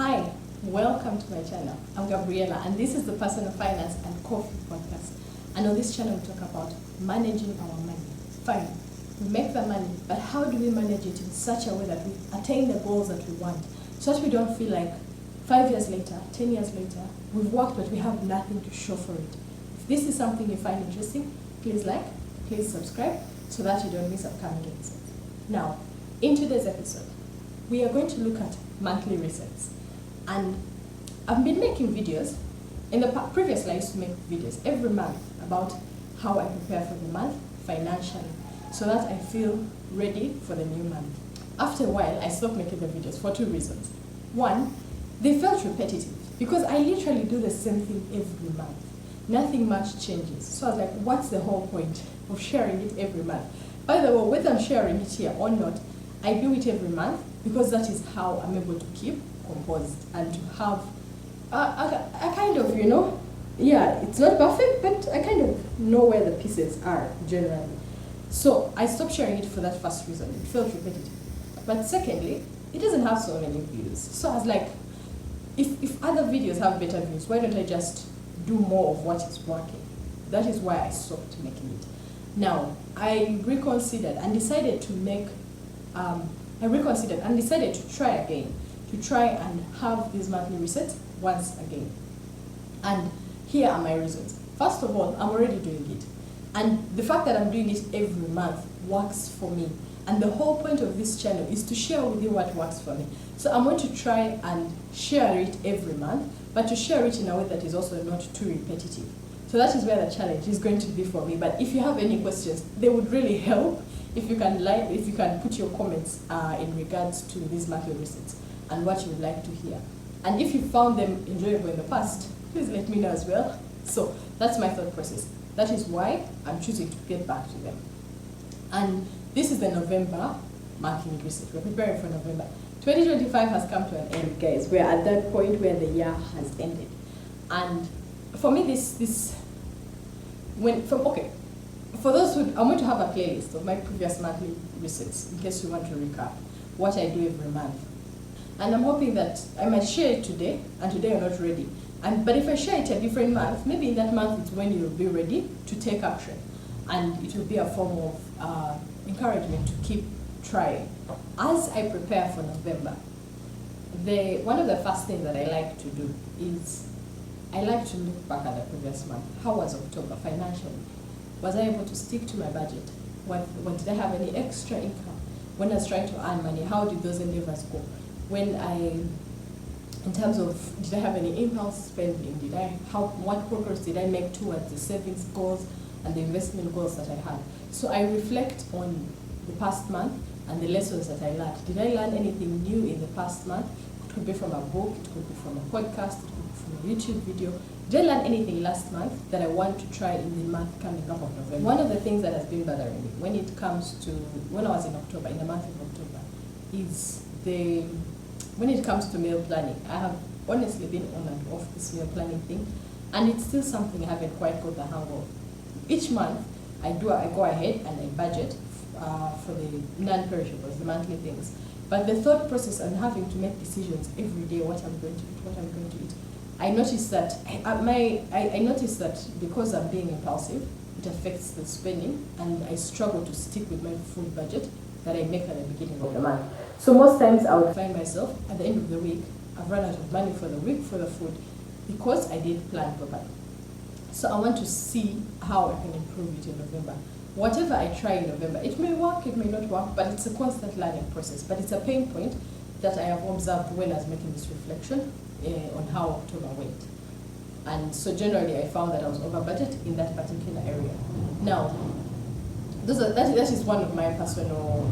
Hi, welcome to my channel. I'm Gabriela and this is the Personal Finance and Coffee Podcast. And on this channel we talk about managing our money. Fine, we make the money, but how do we manage it in such a way that we attain the goals that we want, so that we don't feel like 5 years later, 10 years later, we've worked but we have nothing to show for it. If this is something you find interesting, please like, please subscribe, so that you don't miss upcoming episodes. Now, in today's episode, we are going to look at monthly resets. And I've been making videos. Previously, I used to make videos every month about how I prepare for the month financially, so that I feel ready for the new month. After a while, I stopped making the videos for two reasons. One, they felt repetitive because I literally do the same thing every month. Nothing much changes. So I was like, what's the whole point of sharing it every month? By the way, whether I'm sharing it here or not, I do it every month because that is how I'm able to keep composed and to have a kind of, it's not perfect, but I kind of know where the pieces are generally. So I stopped sharing it for that first reason. It felt repetitive. But secondly, it doesn't have so many views. So I was like, if other videos have better views, why don't I just do more of what is working? That is why I stopped making it. Now, I reconsidered and decided to try again, to try and have these monthly resets once again. And here are my reasons. First of all, I'm already doing it. And the fact that I'm doing it every month works for me. And the whole point of this channel is to share with you what works for me. So I'm going to try and share it every month, but to share it in a way that is also not too repetitive. So that is where the challenge is going to be for me. But if you have any questions, they would really help if you can put your comments in regards to these monthly resets and what you would like to hear. And if you found them enjoyable in the past, please let me know as well. So that's my thought process. That is why I'm choosing to get back to them. And this is the November monthly reset. We're preparing for November. 2025 has come to an end, guys. We're at that point where the year has ended. And for me, for those who, I'm going to have a playlist of my previous monthly resets in case you want to recap what I do every month. And I'm hoping that I might share it today, and today you're not ready. But if I share it a different month, maybe in that month it's when you'll be ready to take action. And it will be a form of encouragement to keep trying. As I prepare for November, one of the first things that I like to do is I like to look back at the previous month. How was October financially? Was I able to stick to my budget? What did I have any extra income? When I was trying to earn money, how did those endeavors go? In terms of, did I have any impulse spending? What progress did I make towards the savings goals and the investment goals that I had? So I reflect on the past month and the lessons that I learned. Did I learn anything new in the past month? It could be from a book, it could be from a podcast, it could be from a YouTube video. Did I learn anything last month that I want to try in the month coming up of November? One of the things that has been bothering me when I was in October, in the month of October, is when it comes to meal planning. I have honestly been on and off this meal planning thing, and it's still something I haven't quite got the hang of. Each month, I go ahead and I budget for the non-perishables, the monthly things. But the thought process and having to make decisions every day, what I'm going to eat, I noticed that because I'm being impulsive, it affects the spending, and I struggle to stick with my food budget that I make at the beginning of the month. So most times I would find myself at the end of the week, I've run out of money for the week for the food because I didn't plan properly. So I want to see how I can improve it in November. Whatever I try in November, it may work, it may not work, but it's a constant learning process. But it's a pain point that I have observed when I was making this reflection on how October went. And so generally I found that I was over budget in that particular area. Now, that is one of my personal,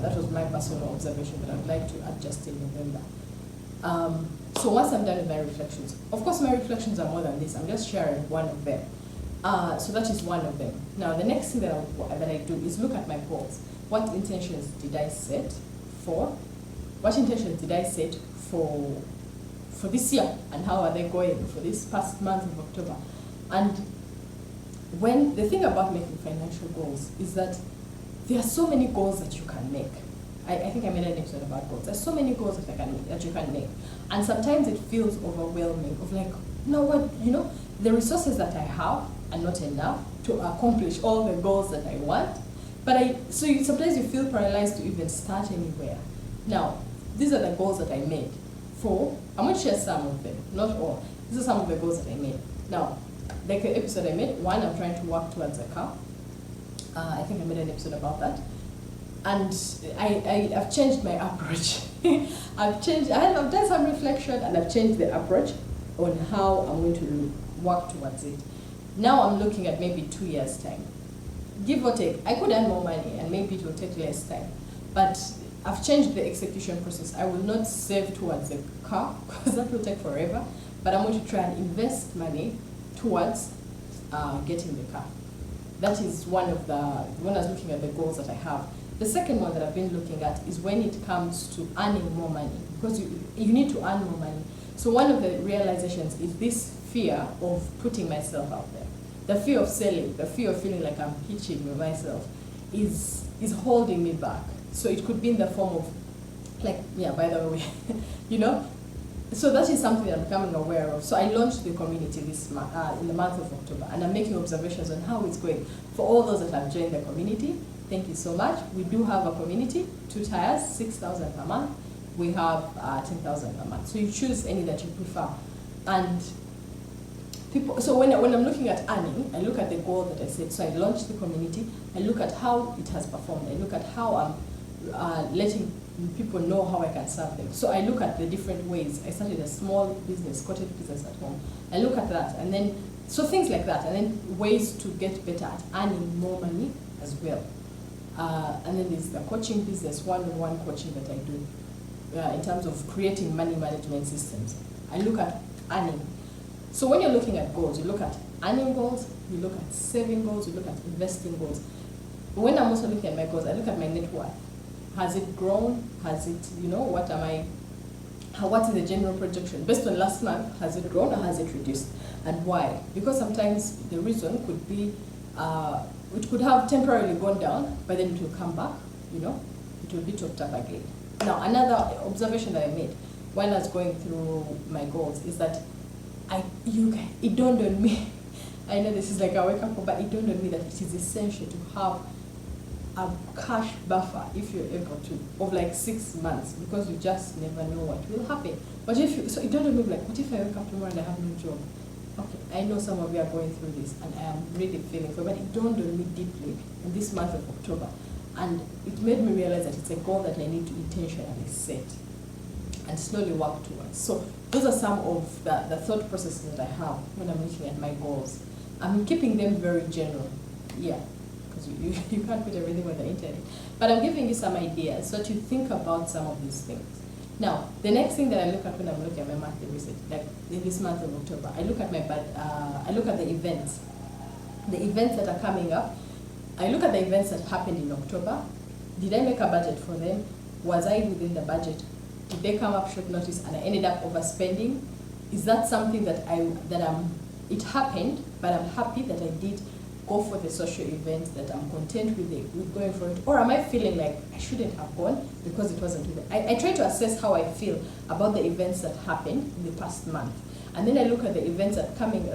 that was my personal observation that I'd like to adjust in November. So once I'm done with my reflections, of course my reflections are more than this, I'm just sharing one of them. So that is one of them. Now the next thing that I do is look at my goals. What intentions did I set for this year, and how are they going for this past month of October? And the thing about making financial goals is that there are so many goals that you can make. I think I made an episode about goals. There's so many goals that you can make. And sometimes it feels overwhelming of like, the resources that I have are not enough to accomplish all the goals that I want. Sometimes you feel paralyzed to even start anywhere. Now, these are the goals that I made. I'm going to share some of them, not all. These are some of the goals that I made. Now, like the episode I made, one, I'm trying to work towards a car. I think I made an episode about that. And I've changed my approach. I've done some reflection and I've changed the approach on how I'm going to work towards it. Now I'm looking at maybe 2 years' time. Give or take, I could earn more money and maybe it will take less time. But I've changed the execution process. I will not save towards the car because that will take forever. But I'm going to try and invest money towards getting the car. That is when I was looking at the goals that I have. The second one that I've been looking at is when it comes to earning more money, because you need to earn more money. So one of the realizations is this fear of putting myself out there. The fear of selling, the fear of feeling like I'm pitching myself is holding me back. So it could be in the form of, by the way, So that is something that I'm becoming aware of. So I launched the community this month, in the month of October, and I'm making observations on how it's going. For all those that have joined the community, thank you so much. We do have a community, 2 tiers, 6,000 per month. We have 10,000 per month. So you choose any that you prefer. And so when I'm looking at earning, I look at the goal that I set. So I launched the community. I look at how it has performed. I look at how I'm letting people know how I can serve them. So I look at the different ways. I started a small business, cottage business at home. I look at that, and then, so things like that, and then ways to get better at earning more money as well. And then there's the coaching business, one-on-one coaching that I do in terms of creating money management systems. I look at earning. So when you're looking at goals, you look at earning goals, you look at saving goals, you look at investing goals. But when I'm also looking at my goals, I look at my net worth. Has it grown? Has it, what is the general projection? Based on last month, has it grown or has it reduced? And why? Because sometimes the reason could be, it could have temporarily gone down, but then it will come back, it will be topped up again. Now, another observation that I made when I was going through my goals is that it dawned on me, I know this is like a wake-up call, but it dawned on me that it is essential to have a cash buffer, if you're able to, of like 6 months, because you just never know what will happen. But so it doesn't look like, what if I wake up tomorrow and I have no job? Okay, I know some of you are going through this, and I am really feeling for it, but it dawned on me deeply in this month of October. And it made me realize that it's a goal that I need to intentionally set and slowly work towards. So those are some of the thought processes that I have when I'm looking at my goals. I'm keeping them very general, because you can't put everything on the internet. But I'm giving you some ideas so that you think about some of these things. Now, the next thing that I look at when I'm looking at my monthly research, like in this month of October, I look at the events that are coming up. I look at the events that happened in October. Did I make a budget for them? Was I within the budget? Did they come up short notice and I ended up overspending? Is that something it happened, but I'm happy that I did go for the social event, that I'm content with going for it? Or am I feeling like I shouldn't have gone because it wasn't even? I try to assess how I feel about the events that happened in the past month. And then I look at the events that are coming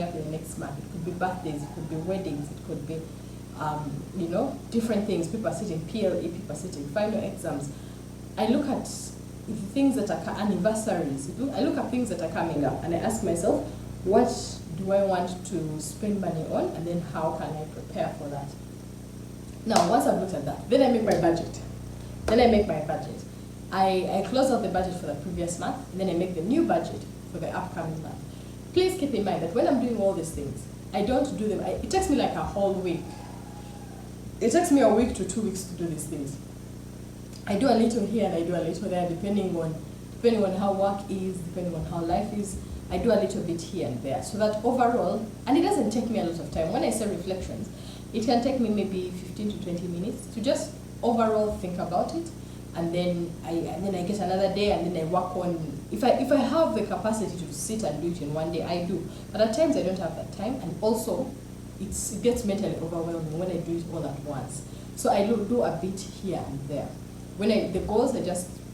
up in the next month. It could be birthdays, it could be weddings, it could be different things. People are sitting PLE, people are sitting final exams. I look at things that are anniversaries. I look at things that are coming up and I ask myself, what do I want to spend money on, and then how can I prepare for that? Now, once I've looked at that, then I make my budget. I close out the budget for the previous month, and then I make the new budget for the upcoming month. Please keep in mind that when I'm doing all these things, I don't do them, it takes me like a whole week. It takes me a week to 2 weeks to do these things. I do a little here and I do a little there, depending on how work is, depending on how life is. I do a little bit here and there, so that overall, and it doesn't take me a lot of time. When I say reflections, it can take me maybe 15 to 20 minutes to just overall think about it, and then I get another day, and then I work on. If I have the capacity to sit and do it in one day, I do. But at times I don't have that time, and also it gets mentally overwhelming when I do it all at once. So I do a bit here and there. the goals,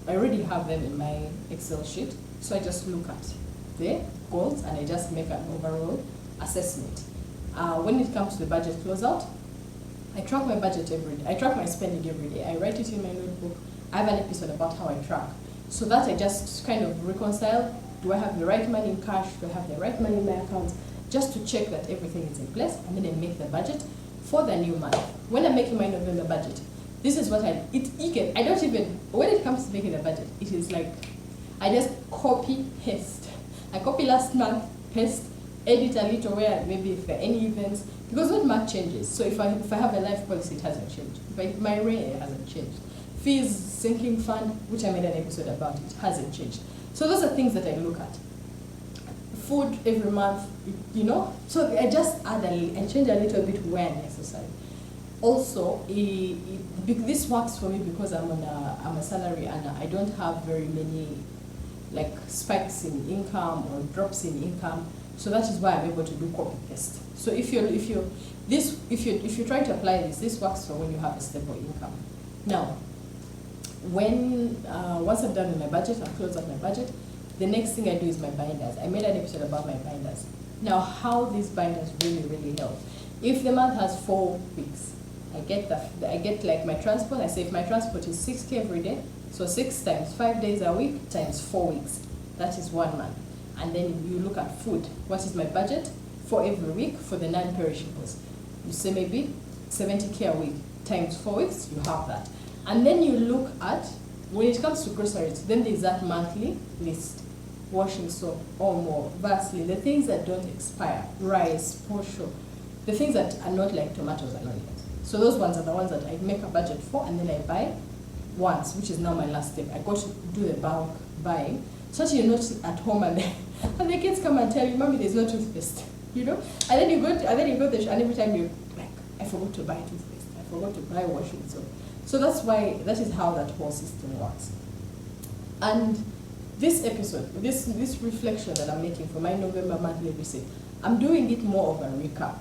I already have them in my Excel sheet. So I just look at the goals and I just make an overall assessment. When it comes to the budget closeout, I track my budget every day. I track my spending every day. I write it in my notebook. I have an episode about how I track. So that I just kind of reconcile, do I have the right money in cash? Do I have the right money in my account? Just to check that everything is in place, and then I make the budget for the new month. When I'm making my November budget, this is what I don't even, when it comes to making the budget, it is like, I just copy, paste. I copy last month, paste, edit a little where maybe if there are any events, because not much changes. So if I have a life policy, it hasn't changed. My rate hasn't changed. Fees, sinking fund, which I made an episode about, it hasn't changed. So those are things that I look at. Food every month, so I just I change a little bit where necessary. Also, this works for me because I'm a salary and I don't have very many like spikes in income or drops in income. So that is why I'm able to do copy paste. So if you're trying to apply this works for when you have a stable income. Now, once I'm done with my budget, I've closed up my budget. The next thing I do is my binders. I made an episode about my binders. Now, how these binders really help. If the month has 4 weeks, I get like my transport. I say if my transport is 6K every day, so 6 times 5 days a week times 4 weeks, that is 1 month. And then you look at food. What is my budget for every week for the non-perishables? You say maybe 70K a week times 4 weeks, you have that. And then you look at, when it comes to groceries, then there's that monthly list. Washing soap, Omo, Vaseline, the things that don't expire, rice, posho, the things that are not like tomatoes and onions. So those ones are the ones that I make a budget for, and then I buy once, which is now my last step. I go to do the bulk buying, so that you're not at home and the kids come and tell you, Mommy, there's no toothpaste, And then you go there, and every time you're like, I forgot to buy toothpaste, I forgot to buy washing soap. So that is how that whole system works. And this episode, this reflection that I'm making for my November monthly visit, I'm doing it more of a recap.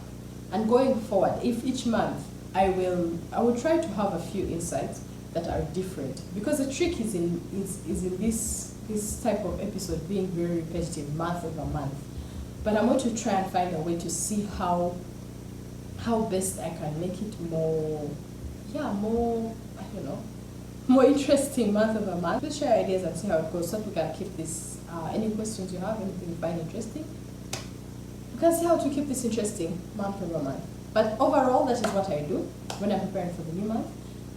And going forward, if each month I will try to have a few insights that are different, because the trick is in this type of episode being very repetitive month over month. But I'm going to try and find a way to see how best I can make it more interesting month over month. Let's share ideas and see how it goes so that we can keep this. Any questions you have, anything you find interesting, we can see how to keep this interesting month over month. But overall, that is what I do when I'm preparing for the new month.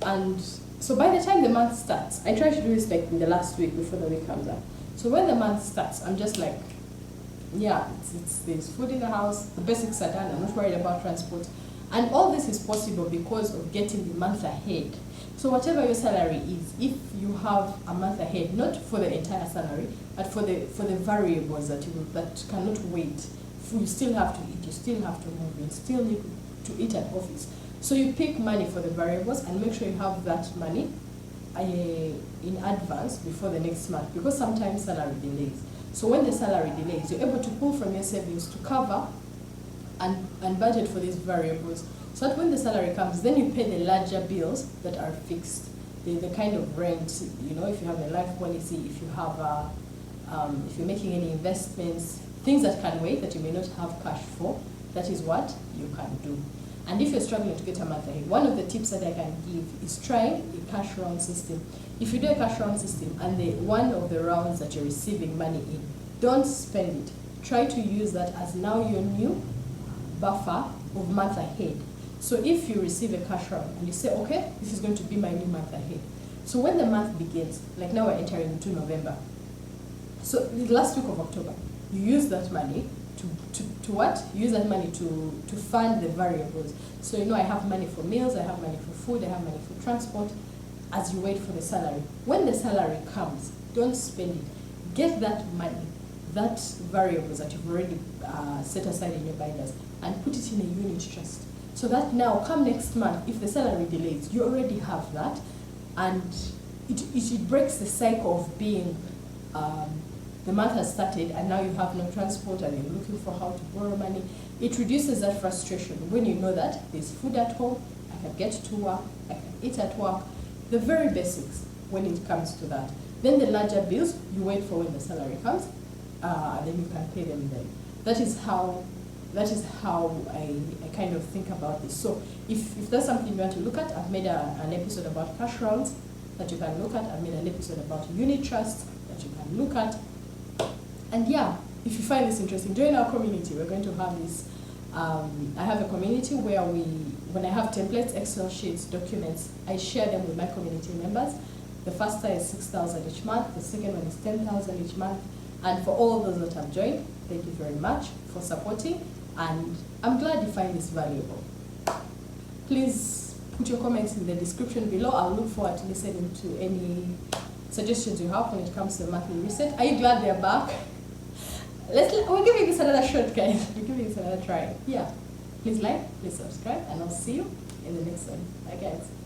And so by the time the month starts, I try to do this like in the last week before the week comes up. So when the month starts, I'm just like, there's food in the house, the basics are done, I'm not worried about transport. And all this is possible because of getting the month ahead. So whatever your salary is, if you have a month ahead, not for the entire salary, but for the variables that cannot wait, you still have to eat, you still have to move, you still need to eat at office. So you pick money for the variables and make sure you have that money in advance before the next month, because sometimes salary delays. So when the salary delays, you're able to pull from your savings to cover and budget for these variables. So that when the salary comes, then you pay the larger bills that are fixed. The kind of rent, if you have a life policy, if you have if you're making any investments, things that can wait, that you may not have cash for, that is what you can do. And if you're struggling to get a month ahead, one of the tips that I can give is try a cash round system. If you do a cash round system and one of the rounds that you're receiving money in, don't spend it. Try to use that as now your new buffer of month ahead. So if you receive a cash round and you say, okay, this is going to be my new month ahead. So when the month begins, like now we're entering into November, so the last week of October, you use that money to what? You use that money to fund the variables. So I have money for meals, I have money for food, I have money for transport, as you wait for the salary. When the salary comes, don't spend it. Get that money, that variables that you've already set aside in your binders, and put it in a unit trust. So that now, come next month, if the salary delays, you already have that, and it breaks the cycle of being the month has started and now you have no transport and you're looking for how to borrow money. It reduces that frustration when you know that there's food at home, I can get to work, I can eat at work, the very basics. when it comes to that. Then the larger bills, you wait for when the salary comes, then you can pay them then. That is how I kind of think about this. So if that's something you want to look at, I've made an episode about cash rounds that you can look at. I've made an episode about unit trusts that you can look at. And yeah, if you find this interesting, join our community. We're going to have this. I have a community where when I have templates, Excel sheets, documents, I share them with my community members. The first tier is 6,000 each month. The second one is 10,000 each month. And for all those that have joined, thank you very much for supporting. And I'm glad you find this valuable. Please put your comments in the description below. I'll look forward to listening to any suggestions you have when it comes to the monthly reset. Are you glad they're back? We're giving this another shot, guys. We're giving this another try. Yeah. Please like, please subscribe, and I'll see you in the next one. Bye, guys.